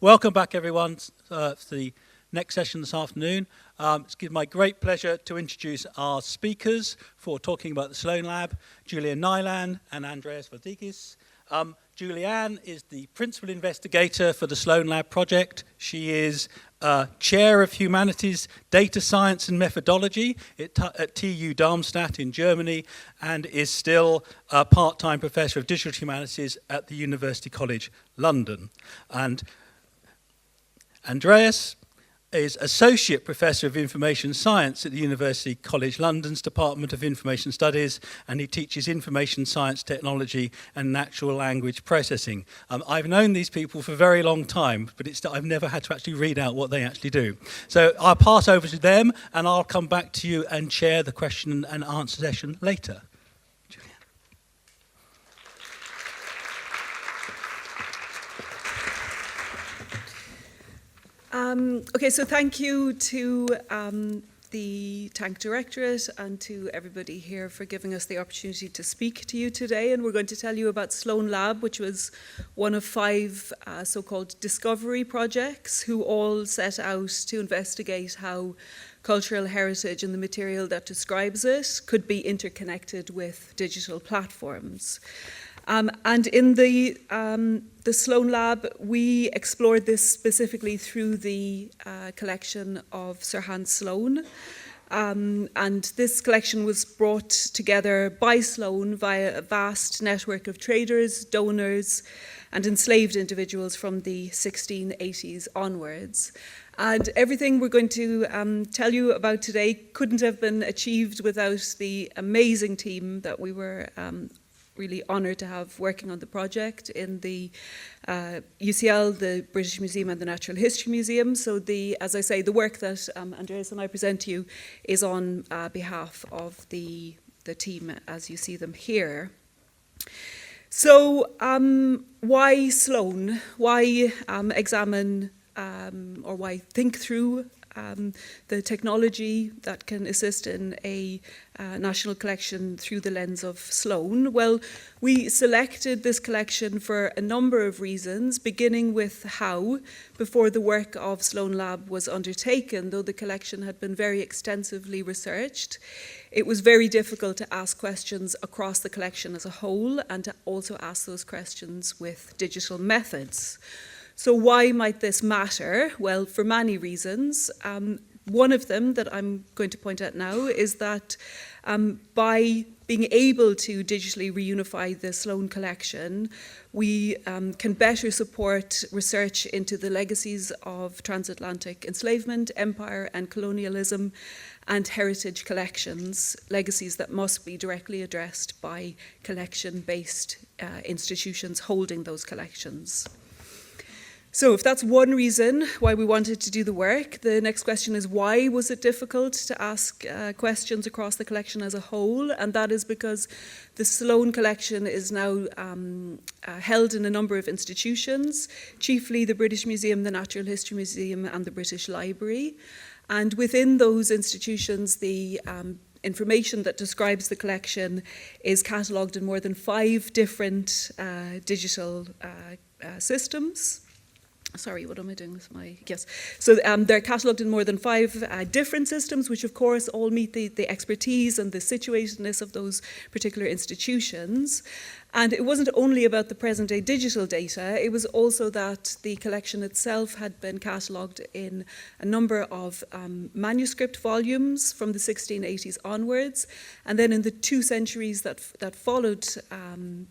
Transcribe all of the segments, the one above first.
Welcome back, everyone, to the next session this afternoon. It's given my great pleasure to introduce our speakers for talking about the Sloane Lab, Julian Nyland and Andreas Valdikis. Julianne is the principal investigator for the Sloane Lab project. She is chair of humanities, data science and methodology at TU Darmstadt in Germany, and is still a part-time professor of digital humanities at the University College London. And Andreas is Associate Professor of Information Science at the University College London's Department of Information Studies, and he teaches information science, technology, and natural language processing. I've known these people for a very long time, but I've never had to actually read out what they actually do. So I'll pass over to them, and I'll come back to you and chair the question and answer session later. Okay, so thank you to the Tank Directorate and to everybody here for giving us the opportunity to speak to you today. And we're going to tell you about Sloane Lab, which was one of 5 so-called discovery projects who all set out to investigate how cultural heritage and the material that describes it could be interconnected with digital platforms. And in the Sloane Lab, we explored this specifically through the collection of Sir Hans Sloane. And this collection was brought together by Sloane via a vast network of traders, donors, and enslaved individuals from the 1680s onwards. And everything we're going to tell you about today couldn't have been achieved without the amazing team that we were really honoured to have working on the project in the UCL, the British Museum and the Natural History Museum. So as I say, the work that Andreas and I present to you is on behalf of the team as you see them here. So why Sloane? Why examine or why think through the technology that can assist in a national collection through the lens of Sloane? Well, we selected this collection for a number of reasons, beginning with how, before the work of Sloane Lab was undertaken, though the collection had been very extensively researched, it was very difficult to ask questions across the collection as a whole and to also ask those questions with digital methods. So why might this matter? Well, for many reasons. One of them that I'm going to point out now is that by being able to digitally reunify the Sloane collection, we can better support research into the legacies of transatlantic enslavement, empire and colonialism, and heritage collections, legacies that must be directly addressed by collection-based institutions holding those collections. So if that's one reason why we wanted to do the work, the next question is why was it difficult to ask questions across the collection as a whole? And that is because the Sloane collection is now held in a number of institutions, chiefly the British Museum, the Natural History Museum and the British Library. And within those institutions, the information that describes the collection is catalogued in more than 5 different digital systems. Sorry, what am I doing with my... Yes. So they're catalogued in more than 5 different systems, which of course all meet the expertise and the situatedness of those particular institutions. And it wasn't only about the present-day digital data, it was also that the collection itself had been catalogued in a number of manuscript volumes from the 1680s onwards, and then in the 2 centuries that followed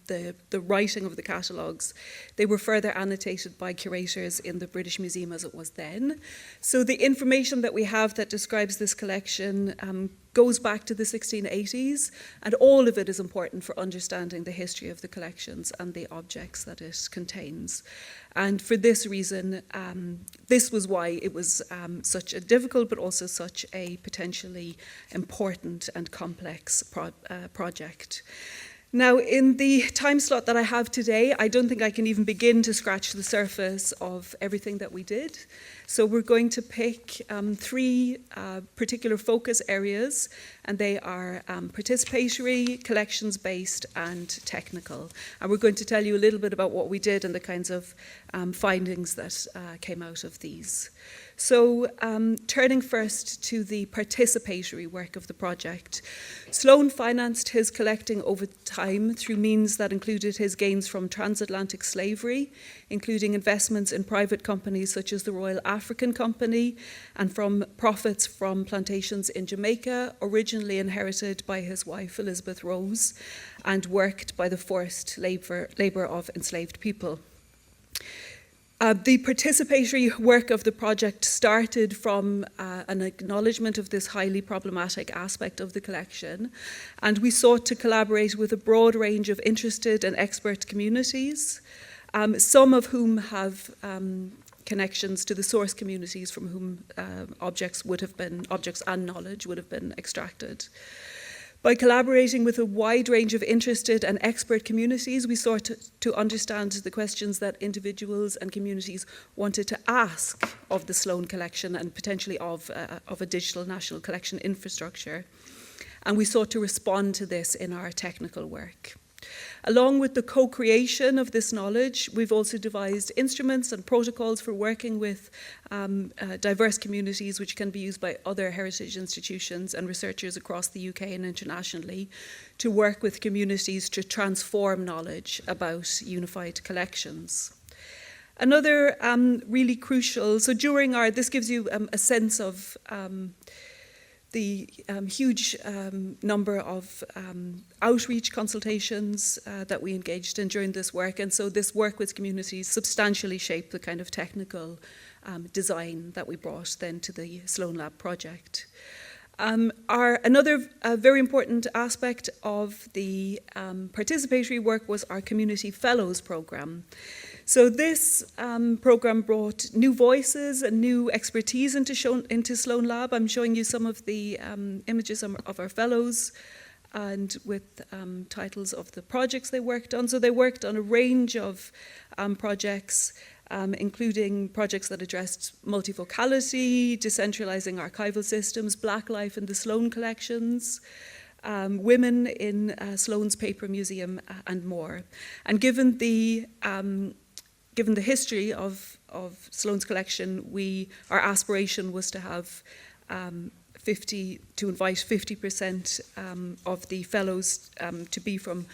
the writing of the catalogues, they were further annotated by curators in the British Museum as it was then. So the information that we have that describes this collection goes back to the 1680s, and all of it is important for understanding the history of the collections and the objects that it contains. And for this reason, this was why it was such a difficult but also such a potentially important and complex project. Now, in the time slot that I have today, I don't think I can even begin to scratch the surface of everything that we did. So we're going to pick three particular focus areas, and they are participatory, collections-based, and technical. And we're going to tell you a little bit about what we did and the kinds of findings that came out of these. So turning first to the participatory work of the project, Sloane financed his collecting over time through means that included his gains from transatlantic slavery, including investments in private companies such as the Royal African Company, and from profits from plantations in Jamaica, originally inherited by his wife Elizabeth Rose, and worked by the forced labour of enslaved people. The participatory work of the project started from an acknowledgement of this highly problematic aspect of the collection, and we sought to collaborate with a broad range of interested and expert communities, some of whom have connections to the source communities from whom objects and knowledge would have been extracted. By collaborating with a wide range of interested and expert communities, we sought to understand the questions that individuals and communities wanted to ask of the Sloane collection and potentially of a digital national collection infrastructure. And we sought to respond to this in our technical work. Along with the co-creation of this knowledge, we've also devised instruments and protocols for working with diverse communities, which can be used by other heritage institutions and researchers across the UK and internationally, to work with communities to transform knowledge about unified collections. Another really crucial, so during this gives you a sense of the huge number of outreach consultations that we engaged in during this work. And so this work with communities substantially shaped the kind of technical design that we brought then to the Sloane Lab project. Another very important aspect of the participatory work was our Community Fellows programme. So this programme brought new voices and new expertise into Sloane Lab. I'm showing you some of the images of our fellows and with titles of the projects they worked on. So they worked on a range of projects, including projects that addressed multivocality, decentralising archival systems, Black life in the Sloane collections, women in Sloane's Paper Museum, and more. And given the history of Sloane's collection, our aspiration was to have invite 50% of the fellows to be from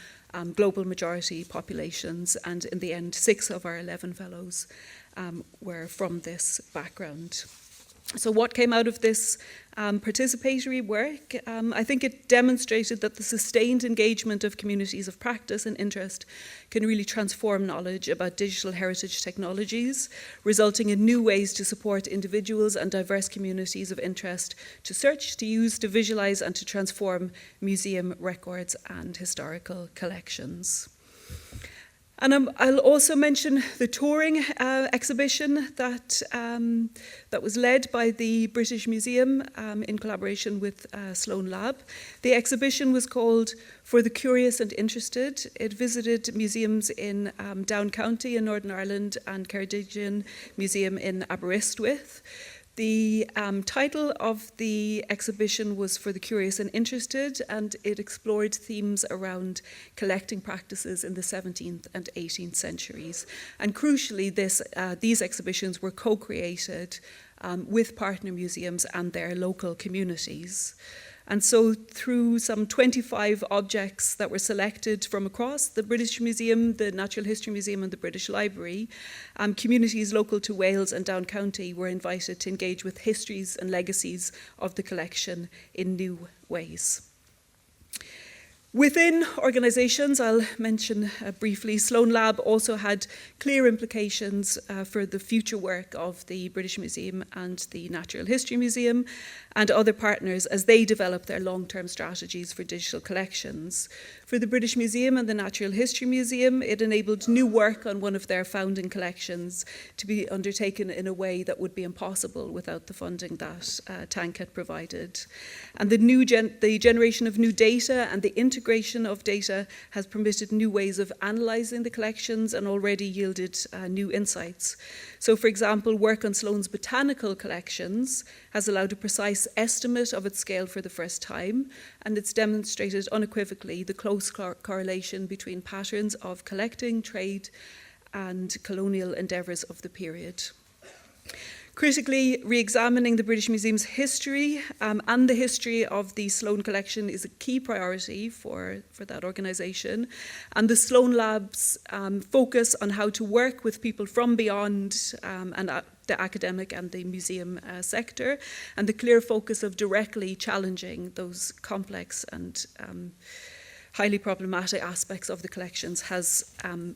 global majority populations, and in the end 6 of our 11 fellows were from this background. So what came out of this participatory work? I think it demonstrated that the sustained engagement of communities of practice and interest can really transform knowledge about digital heritage technologies, resulting in new ways to support individuals and diverse communities of interest to search, to use, to visualize, and to transform museum records and historical collections. And I'll also mention the touring exhibition that was led by the British Museum in collaboration with Sloane Lab. The exhibition was called For the Curious and Interested. It visited museums in Down County in Northern Ireland and Ceredigion Museum in Aberystwyth. The title of the exhibition was For the Curious and Interested, and it explored themes around collecting practices in the 17th and 18th centuries. And crucially, these exhibitions were co-created with partner museums and their local communities. And so through some 25 objects that were selected from across the British Museum, the Natural History Museum and the British Library, communities local to Wales and Down County were invited to engage with histories and legacies of the collection in new ways. Within organisations, I'll mention briefly, Sloane Lab also had clear implications for the future work of the British Museum and the Natural History Museum and other partners as they develop their long-term strategies for digital collections. For the British Museum and the Natural History Museum, it enabled new work on one of their founding collections to be undertaken in a way that would be impossible without the funding that Tank had provided. And the generation of new data and the integration integration of data has permitted new ways of analysing the collections and already yielded new insights. So, for example, work on Sloane's botanical collections has allowed a precise estimate of its scale for the first time, and it's demonstrated unequivocally the close correlation between patterns of collecting, trade, and colonial endeavours of the period. Critically, re-examining the British Museum's history and the history of the Sloane collection is a key priority for that organisation. And the Sloane Lab's focus on how to work with people from beyond the academic and the museum sector, and the clear focus of directly challenging those complex and highly problematic aspects of the collections has, I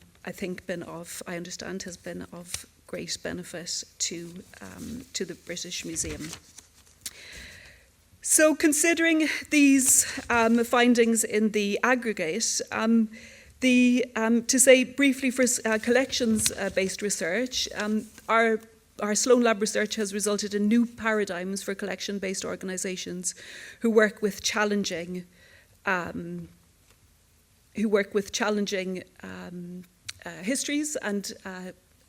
understand, has been of great benefit to the British Museum. So, considering these findings in the aggregate, to say briefly for collections-based research, our Sloane Lab research has resulted in new paradigms for collection-based organisations who work with challenging histories and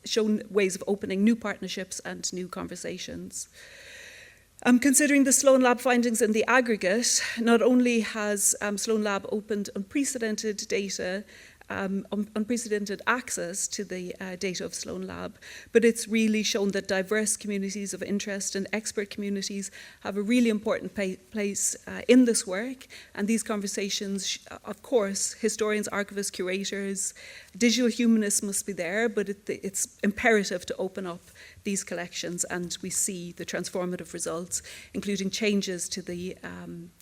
shown ways of opening new partnerships and new conversations. Considering the Sloane Lab findings in the aggregate, not only has Sloane Lab opened unprecedented access to the data of Sloane Lab, but it's really shown that diverse communities of interest and expert communities have a really important place in this work. And these conversations, of course, historians, archivists, curators, digital humanists must be there, but it's imperative to open up these collections, and we see the transformative results, including changes to the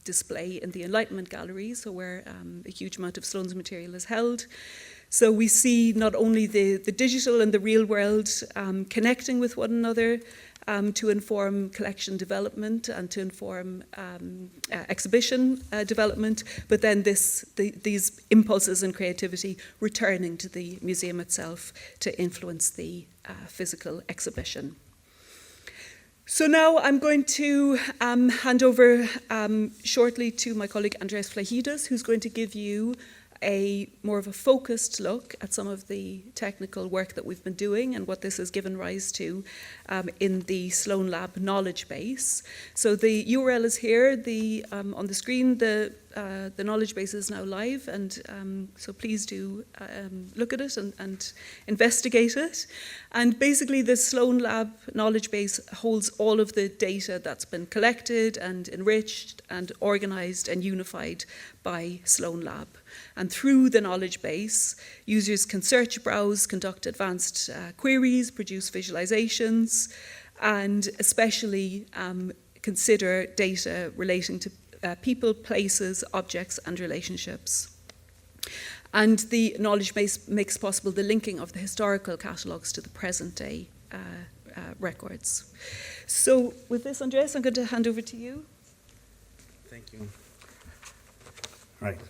display in the Enlightenment galleries, so where a huge amount of Sloane's material is held. So we see not only the digital and the real world connecting with one another to inform collection development and to inform exhibition development, but then these impulses and creativity returning to the museum itself to influence the physical exhibition. So now I'm going to hand over shortly to my colleague Andreas Flahidas, who's going to give you more of a focused look at some of the technical work that we've been doing and what this has given rise to in the Sloane Lab knowledge base. So the URL is here on the screen. The knowledge base is now live, and so please do look at it and investigate it. And basically, the Sloane Lab knowledge base holds all of the data that's been collected and enriched and organised and unified by Sloane Lab. And through the knowledge base, users can search, browse, conduct advanced queries, produce visualizations, and especially consider data relating to people, places, objects, and relationships. And the knowledge base makes possible the linking of the historical catalogues to the present day records. So with this, Andreas, I'm going to hand over to you. Thank you. Right.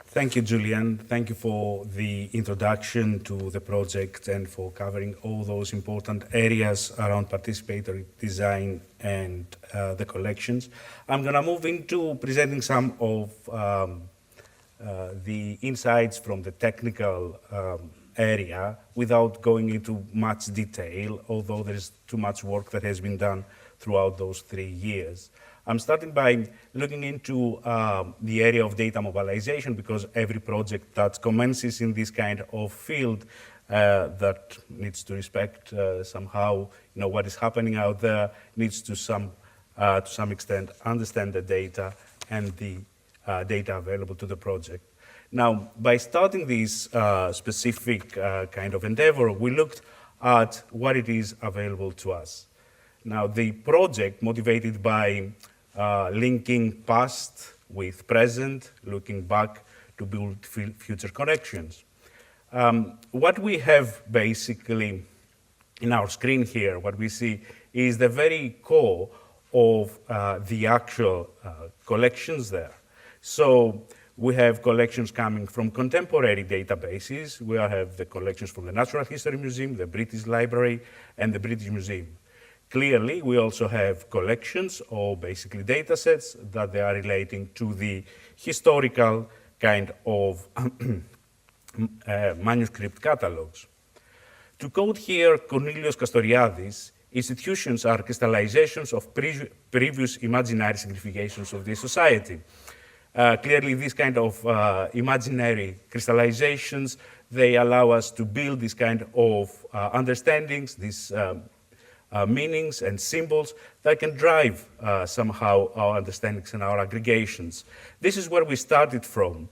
Thank you, Julian. Thank you for the introduction to the project and for covering all those important areas around participatory design and the collections. I'm going to move into presenting some of the insights from the technical area without going into much detail, although there is too much work that has been done throughout those 3 years. I'm starting by looking into the area of data mobilization, because every project that commences in this kind of field that needs to respect somehow, what is happening out there, needs to some extent understand the data and the data available to the project. Now, by starting this specific kind of endeavor, we looked at what it is available to us. Now, the project, motivated by linking past with present, looking back to build future connections. What we have basically in our screen here, what we see is the very core of the actual collections there. So we have collections coming from contemporary databases. We have the collections from the Natural History Museum, the British Library, and the British Museum. Clearly, we also have collections, or basically datasets, that they are relating to the historical kind of manuscript catalogues. To quote here Cornelius Castoriadis, institutions are crystallizations of previous imaginary significations of the society. Clearly, these kind of imaginary crystallizations, they allow us to build this kind of understandings, these meanings and symbols that can drive somehow our understandings and our aggregations. This is where we started from.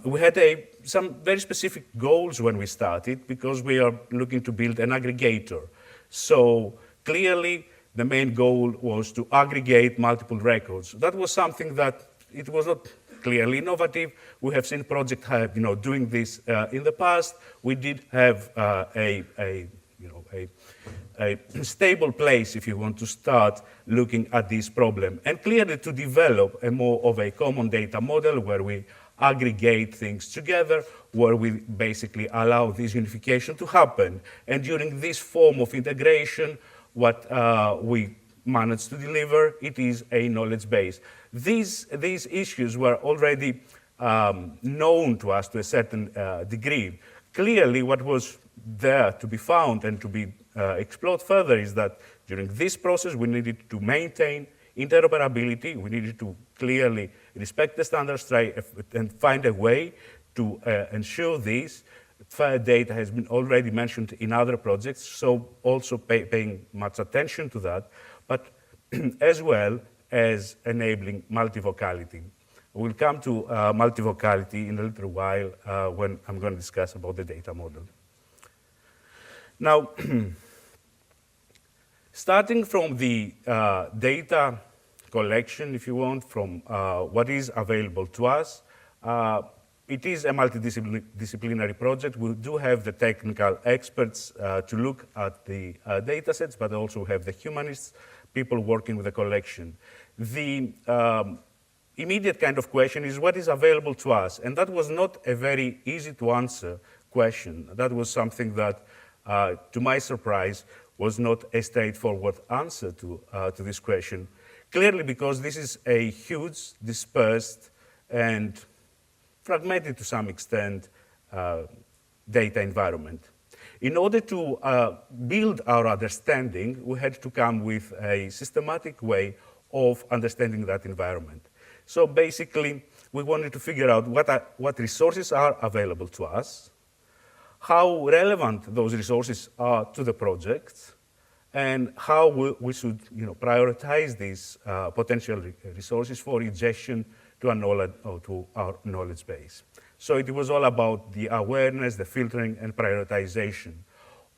We had some very specific goals when we started because we are looking to build an aggregator. So clearly, the main goal was to aggregate multiple records. That was something that it was not clearly innovative. We have seen projects doing this in the past. We did have a stable place, if you want to start looking at this problem. And clearly to develop a more of a common data model where we aggregate things together, where we basically allow this unification to happen. And during this form of integration, what we managed to deliver, it is a knowledge base. These issues were already known to us to a certain degree. Clearly, what was there to be found and to be explored further is that during this process, we needed to maintain interoperability. We needed to clearly respect the standards and find a way to ensure this. Fair data has been already mentioned in other projects, so also paying much attention to that, but as well as enabling multivocality. We'll come to multivocality in a little while when I'm going to discuss about the data model. Now, starting from the data collection, if you want, from what is available to us, it is a multidisciplinary project. We do have the technical experts to look at the data sets, but also have the humanists, people working with the collection. The immediate kind of question is what is available to us? And that was not a very easy to answer question. That was something that, to my surprise, was not a straightforward answer to this question. Clearly because this is a huge, dispersed, and fragmented to some extent data environment. In order to build our understanding, we had to come with a systematic way of understanding that environment. So basically, we wanted to figure out what resources are available to us, how relevant those resources are to the project, and how we should prioritize these potential resources for ingestion to our knowledge base. So it was all about the awareness, the filtering, and prioritization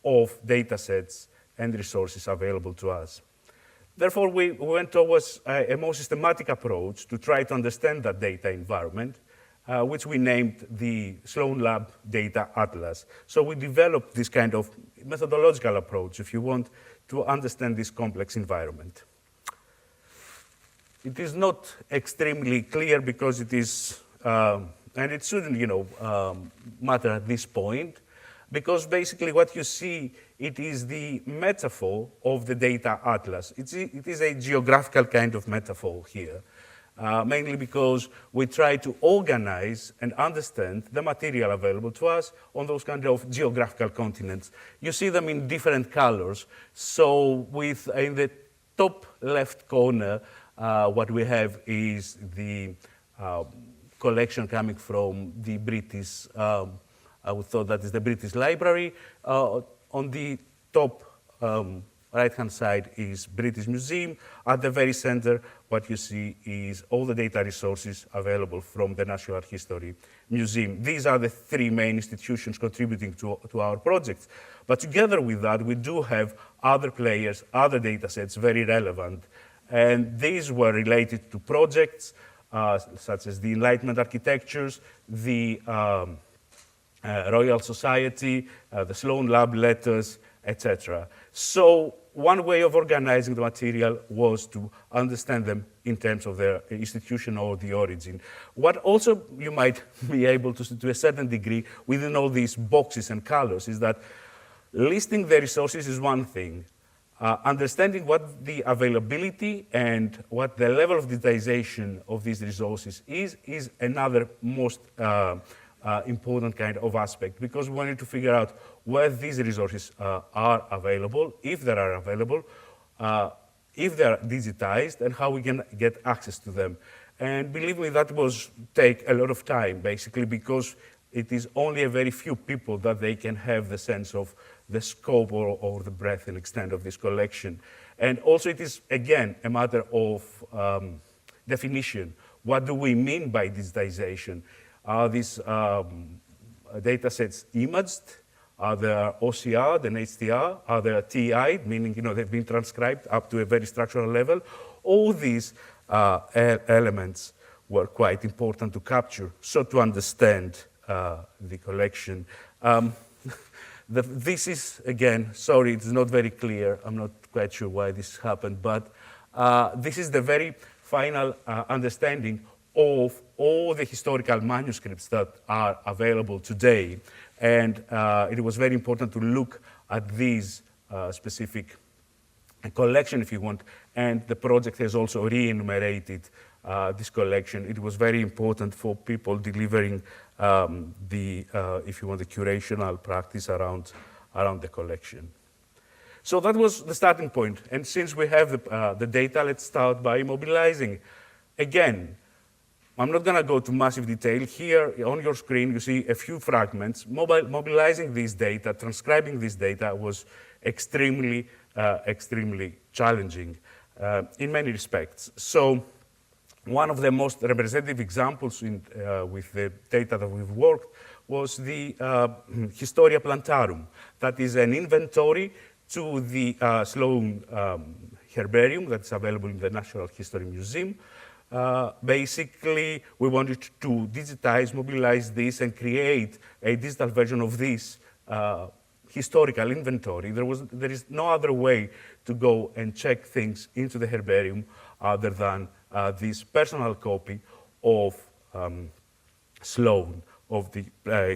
of data sets and resources available to us. Therefore, we went towards a more systematic approach to try to understand that data environment, which we named the Sloane Lab Data Atlas. So we developed this kind of methodological approach, if you want, to understand this complex environment. It is not extremely clear because it is, and it shouldn't, matter at this point, because basically what you see, it is the metaphor of the data atlas. It is a geographical kind of metaphor here, mainly because we try to organize and understand the material available to us on those kind of geographical continents. You see them in different colors. So in the top left corner, what we have is the collection coming from the British, I would thought that is the British Library. On the top right-hand side is British Museum. At the very center, what you see is all the data resources available from the Natural Art History Museum. These are the three main institutions contributing to our projects. But together with that, we do have other players, other data sets, very relevant. And these were related to projects such as the Enlightenment architectures, the Royal Society, the Sloane Lab letters, etc. So one way of organizing the material was to understand them in terms of their institution or the origin. What also you might be able to a certain degree within all these boxes and colors is that listing the resources is one thing. understanding what the availability and what the level of digitization of these resources is another most important kind of aspect, because we wanted to figure out where these resources are available, if they are available, if they are digitized, and how we can get access to them. And believe me, that was take a lot of time, basically, because it is only a very few people that they can have the sense of the scope or the breadth and extent of this collection. And also it is, again, a matter of definition. What do we mean by digitization? Are these data sets imaged? Are there OCR, then HTR? Are they TI, meaning they've been transcribed up to a very structural level? All these elements were quite important to capture, so to understand the collection. This is, again, sorry, it's not very clear. I'm not quite sure why this happened, but this is the very final understanding of all the historical manuscripts that are available today. And it was very important to look at these specific collection, if you want, and the project has also re-enumerated this collection. It was very important for people delivering if you want, the curational practice around the collection. So that was the starting point. And since we have the data, let's start by mobilizing. Again, I'm not going to go to massive detail. Here on your screen, you see a few fragments. Mobilizing this data, transcribing this data was extremely challenging in many respects. So one of the most representative examples with the data that we've worked was the Historia Plantarum. That is an inventory to the Sloane Herbarium that's available in the Natural History Museum. Basically, we wanted to digitize, mobilize this, and create a digital version of this historical inventory. There is no other way to go and check things into the herbarium other than this personal copy of Sloane, of the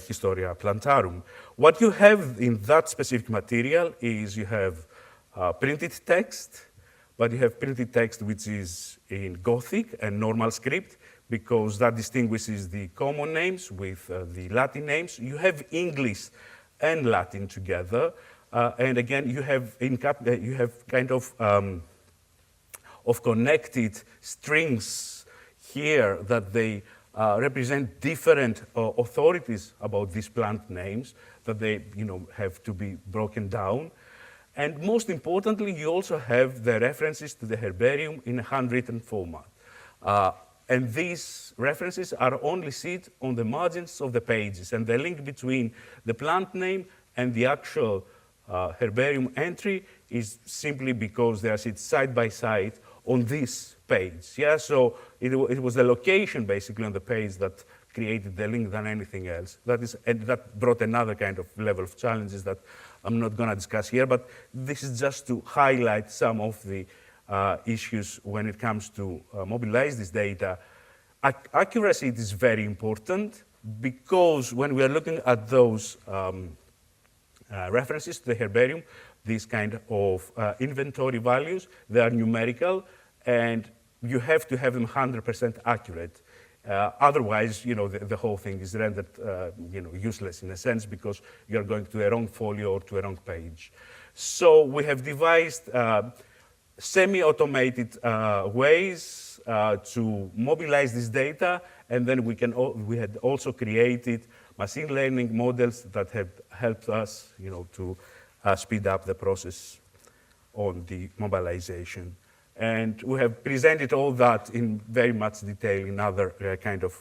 Historia Plantarum. What you have in that specific material is you have printed text, but you have printed text which is in Gothic and normal script, because that distinguishes the common names with the Latin names. You have English and Latin together, and again, you have kind of connected strings here that they represent different authorities about these plant names that they have to be broken down. And most importantly, you also have the references to the herbarium in a handwritten format. And these references are only seen on the margins of the pages, and the link between the plant name and the actual herbarium entry is simply because they are seen side by side on this page. Yeah, so it was the location basically on the page that created the link than anything else. And that brought another kind of level of challenges that I'm not going to discuss here, but this is just to highlight some of the issues when it comes to mobilize this data. Accuracy is very important, because when we are looking at those references to the herbarium, these kind of inventory values, they are numerical, and you have to have them 100% accurate. Otherwise, the whole thing is rendered, useless in a sense, because you're going to a wrong folio or to a wrong page. So we have devised semi-automated ways to mobilize this data, and then we had also created machine learning models that have helped us, to speed up the process on the mobilization. And we have presented all that in very much detail in other kind of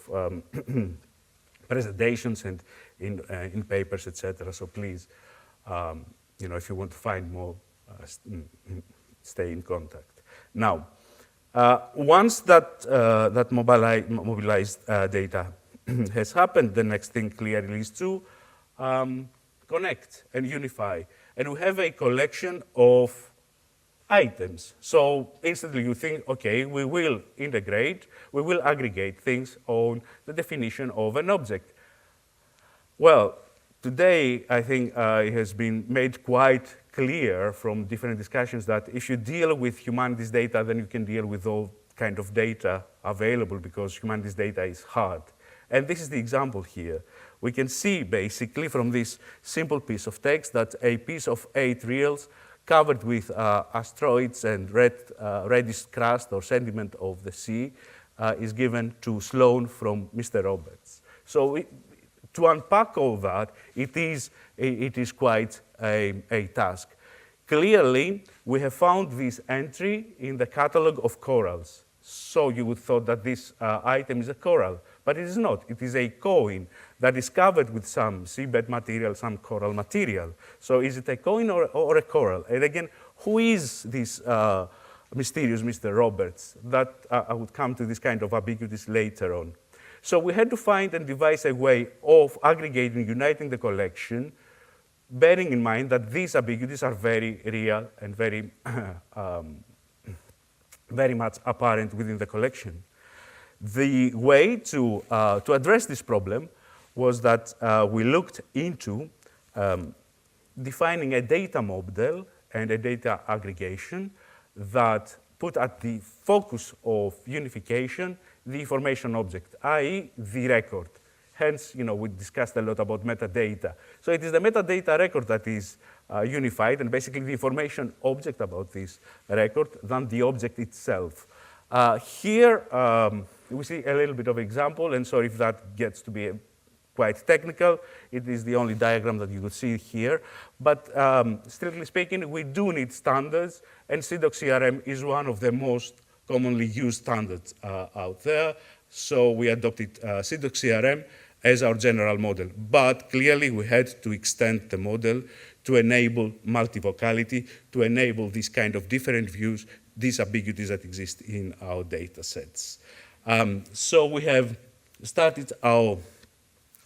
presentations and in papers, etc. So please, if you want to find more, stay in contact. Now, once that mobilized data has happened, the next thing clearly is to connect and unify. And we have a collection of items. So instantly you think, okay, we will integrate, we will aggregate things on the definition of an object. Well, today I think it has been made quite clear from different discussions that if you deal with humanities data, then you can deal with all kind of data available because humanities data is hard. And this is the example here. We can see basically from this simple piece of text that a piece of 8 reals covered with asteroids and reddish crust or sediment of the sea is given to Sloane from Mr. Roberts. So to unpack all that, it is quite a task. Clearly, we have found this entry in the catalogue of corals. So you would thought that this item is a coral, but it is not. It is a coin that is covered with some seabed material, some coral material. So is it a coin or a coral? And again, who is this mysterious Mr. Roberts? That I would come to this kind of ambiguities later on. So we had to find and devise a way of aggregating, uniting the collection, bearing in mind that these ambiguities are very real and very, very much apparent within the collection. The way to address this problem was that we looked into defining a data model and a data aggregation that put at the focus of unification the information object, i.e. the record. Hence, we discussed a lot about metadata. So it is the metadata record that is unified, and basically the information object about this record than the object itself. Here, we see a little bit of example, and sorry if that gets to be quite technical. It is the only diagram that you could see here. But strictly speaking, we do need standards, and CIDOC-CRM is one of the most commonly used standards out there. So we adopted CIDOC-CRM as our general model. But clearly, we had to extend the model to enable multivocality, to enable this kind of different views, these ambiguities that exist in our data sets. So we have started our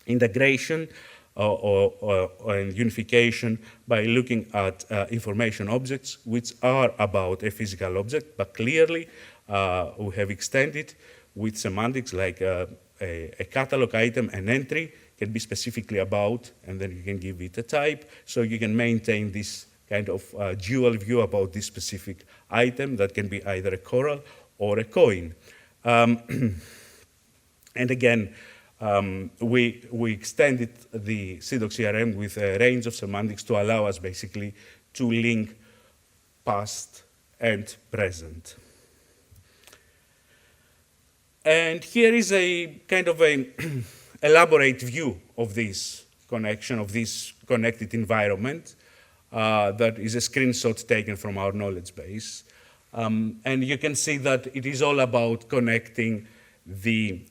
integration and unification by looking at information objects, which are about a physical object, but clearly we have extended with semantics like a catalog item, an entry can be specifically about, and then you can give it a type, so you can maintain this kind of dual view about this specific item that can be either a coral or a coin. And again, we extended the CIDOC-CRM with a range of semantics to allow us basically to link past and present. And here is a kind of an elaborate view of this connection, of this connected environment. That is a screenshot taken from our knowledge base. And you can see that it is all about connecting the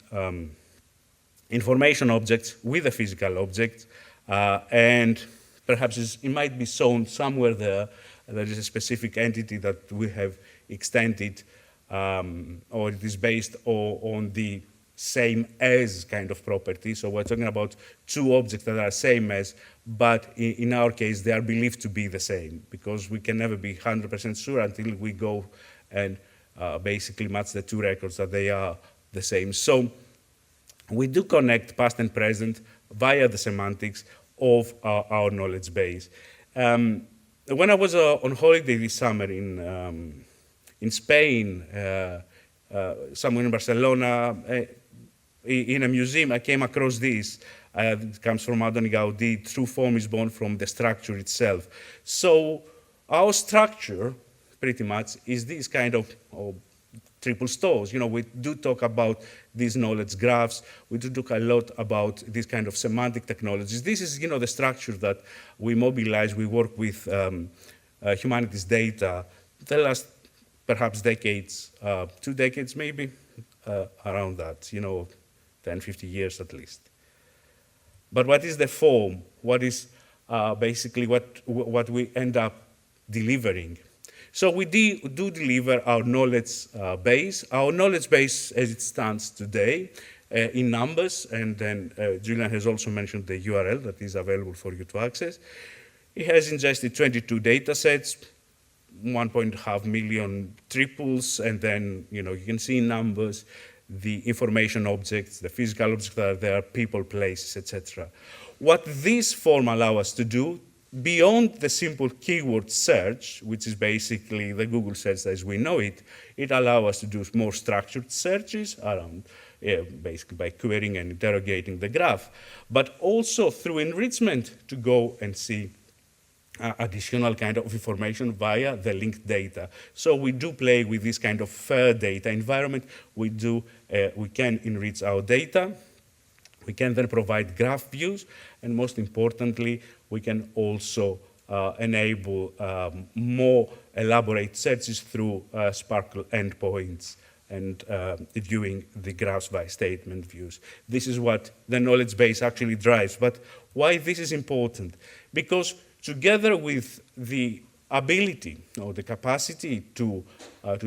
information objects with a physical object. And perhaps it might be shown somewhere there is a specific entity that we have extended, or it is based on the same as kind of property. So we're talking about two objects that are same as, but in our case, they are believed to be the same, because we can never be 100% sure until we go and basically match the two records that they are the same. So we do connect past and present via the semantics of our knowledge base. When I was on holiday this summer in Spain, somewhere in Barcelona, in a museum, I came across this. It comes from Antoni Gaudí. True form is born from the structure itself. So our structure, pretty much, is this kind of triple stores. We do talk about these knowledge graphs. We do talk a lot about this kind of semantic technologies. This is, the structure that we mobilize. We work with humanities data the last, perhaps, decades, 2 decades maybe, around that, 10, 50 years at least. But what is the form? What is basically what we end up delivering? So we do deliver our knowledge base. Our knowledge base as it stands today in numbers, and then Julian has also mentioned the URL that is available for you to access. It has ingested 22 data sets, 1.5 million triples, and then you can see in numbers the information objects, the physical objects that are there, people, places, etc. What this form allows us to do, beyond the simple keyword search, which is basically the Google search as we know it, it allows us to do more structured searches around, basically by querying and interrogating the graph, but also through enrichment to go and see additional kind of information via the linked data. So we do play with this kind of fair data environment. We can enrich our data. We can then provide graph views, and most importantly, we can also enable more elaborate searches through Sparkle endpoints and viewing the graphs by statement views. This is what the knowledge base actually drives. But why this is important? Because together with the ability or the capacity to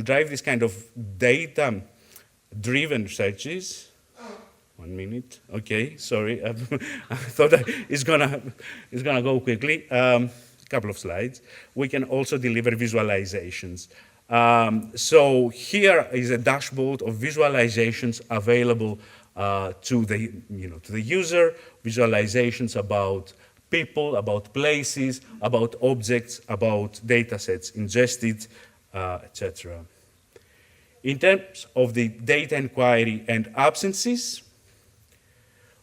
drive this kind of data-driven searches. 1 minute, okay, sorry, I thought it's gonna go quickly. Couple of slides. We can also deliver visualizations. So here is a dashboard of visualizations available to the user. Visualizations about people, about places, about objects, about data sets ingested, etc. In terms of the data inquiry and absences,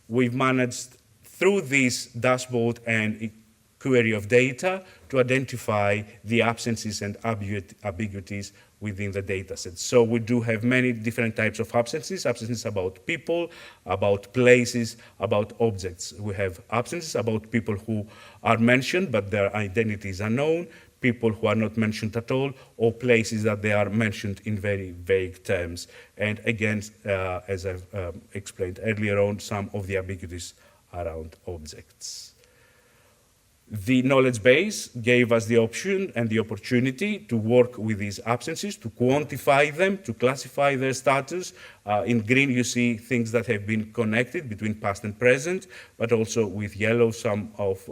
we've managed through this dashboard and query of data to identify the absences and ambiguities within the data set. So we do have many different types of absences about people, about places, about objects. We have absences about people who are mentioned but their identities are unknown, people who are not mentioned at all, or places that they are mentioned in very vague terms. And again, as I've explained earlier on, some of the ambiguities around objects. The knowledge base gave us the option and the opportunity to work with these absences, to quantify them, to classify their status. In green, you see things that have been connected between past and present, but also with yellow, some of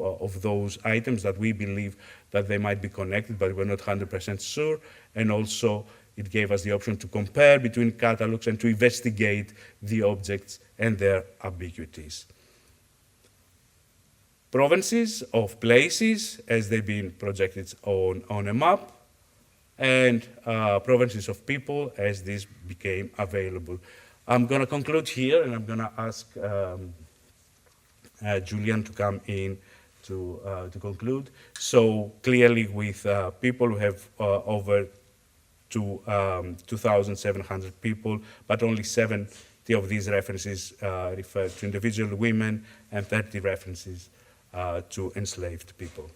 those items that we believe that they might be connected, but we're not 100% sure. And also, it gave us the option to compare between catalogs and to investigate the objects and their ambiguities. Provenances of places as they've been projected on a map, and provenances of people as these became available. I'm going to conclude here, and I'm going to ask Julian to come in to conclude. So clearly with people who have over 2,700 people, but only 70 of these references refer to individual women and 30 references to enslaved people.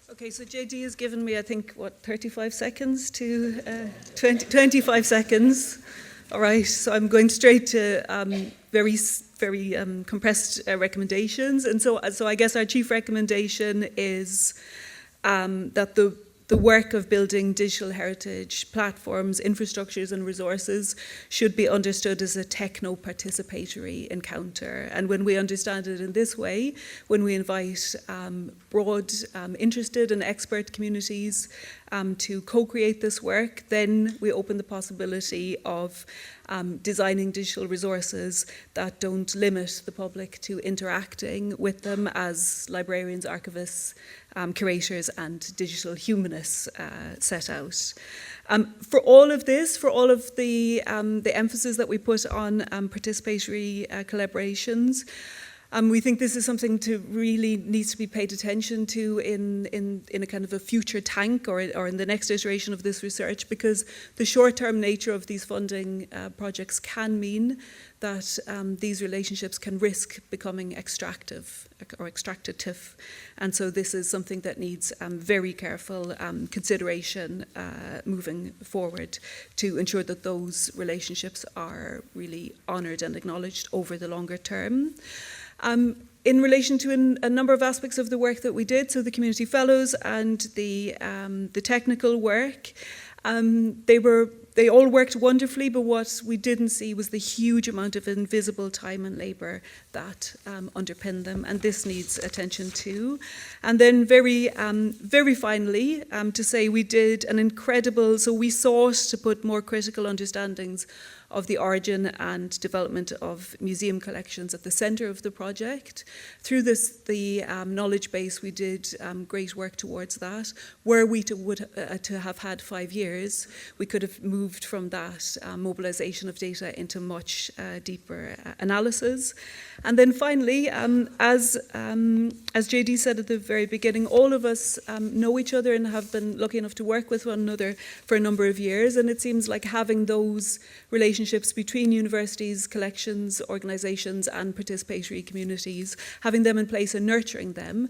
Okay, so JD has given me, I think, 35 seconds to 25 seconds. All right, so I'm going straight to very compressed recommendations. And so I guess our chief recommendation is that the work of building digital heritage platforms, infrastructures and resources should be understood as a techno-participatory encounter. And when we understand it in this way, when we invite broad, interested and expert communities to co-create this work, then we open the possibility of designing digital resources that don't limit the public to interacting with them as librarians, archivists, curators and digital humanists set out. For all of this, for all of the emphasis that we put on participatory collaborations, we think this is something to really needs to be paid attention to in a kind of a future tank or in the next iteration of this research, because the short-term nature of these funding projects can mean that these relationships can risk becoming extractive or extractative. And so this is something that needs very careful consideration moving forward to ensure that those relationships are really honoured and acknowledged over the longer term. In relation to a number of aspects of the work that we did, so the community fellows and the technical work, they were they all worked wonderfully, but what we didn't see was the huge amount of invisible time and labour that underpinned them, and this needs attention too. And then very finally, to say we did an incredible, so we sought to put more critical understandings of the origin and development of museum collections at the centre of the project. Through the knowledge base, we did great work towards that. Were we to have had 5 years, we could have moved from that mobilisation of data into much deeper analysis. And then finally, as JD said at the very beginning, all of us know each other and have been lucky enough to work with one another for a number of years, and it seems like having those relationships between universities, collections, organisations and participatory communities, having them in place and nurturing them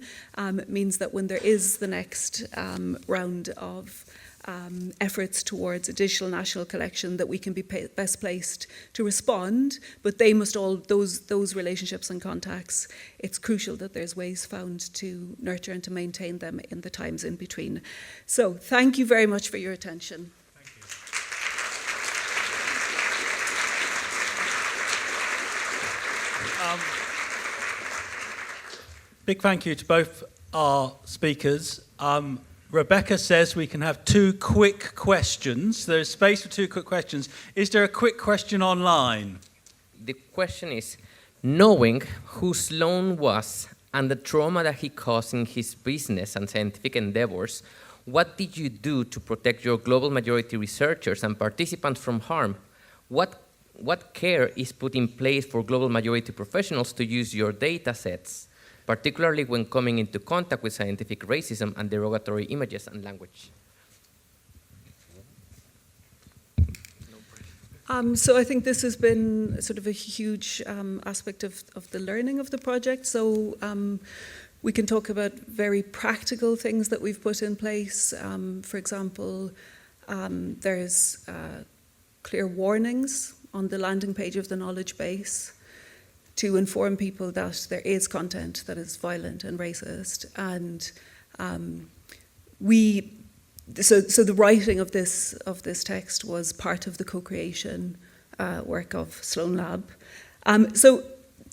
means that when there is the next round of efforts towards a digital national collection, that we can be best placed to respond, but they must all, those relationships and contacts, it's crucial that there's ways found to nurture and to maintain them in the times in between. So thank you very much for your attention. Big thank you to both our speakers. Rebecca says we can have 2 quick questions. There's space for 2 quick questions. Is there a quick question online? The question is, knowing who Sloane was and the trauma that he caused in his business and scientific endeavors, what did you do to protect your global majority researchers and participants from harm? What care is put in place for global majority professionals to use your data sets, particularly when coming into contact with scientific racism and derogatory images and language? So I think this has been sort of a huge aspect of the learning of the project. So we can talk about very practical things that we've put in place. For example, there's clear warnings on the landing page of the knowledge base to inform people that there is content that is violent and racist. And so the writing of this text was part of the co-creation work of Sloane Lab. So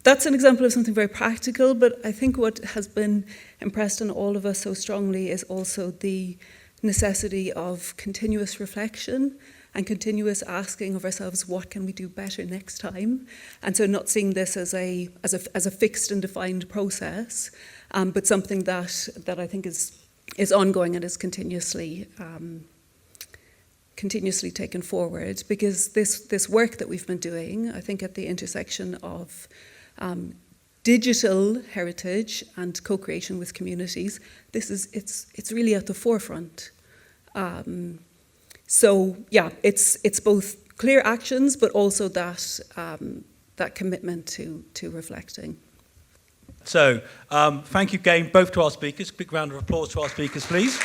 that's an example of something very practical, but I think what has been impressed on all of us so strongly is also the necessity of continuous reflection and continuous asking of ourselves, what can we do better next time? And so not seeing this as a fixed and defined process, but something that I think is ongoing and is continuously taken forward, because this work that we've been doing, I think at the intersection of digital heritage and co-creation with communities, it's really at the forefront. So yeah, it's both clear actions, but also that commitment to reflecting. So thank you again both to our speakers. Big round of applause to our speakers, please.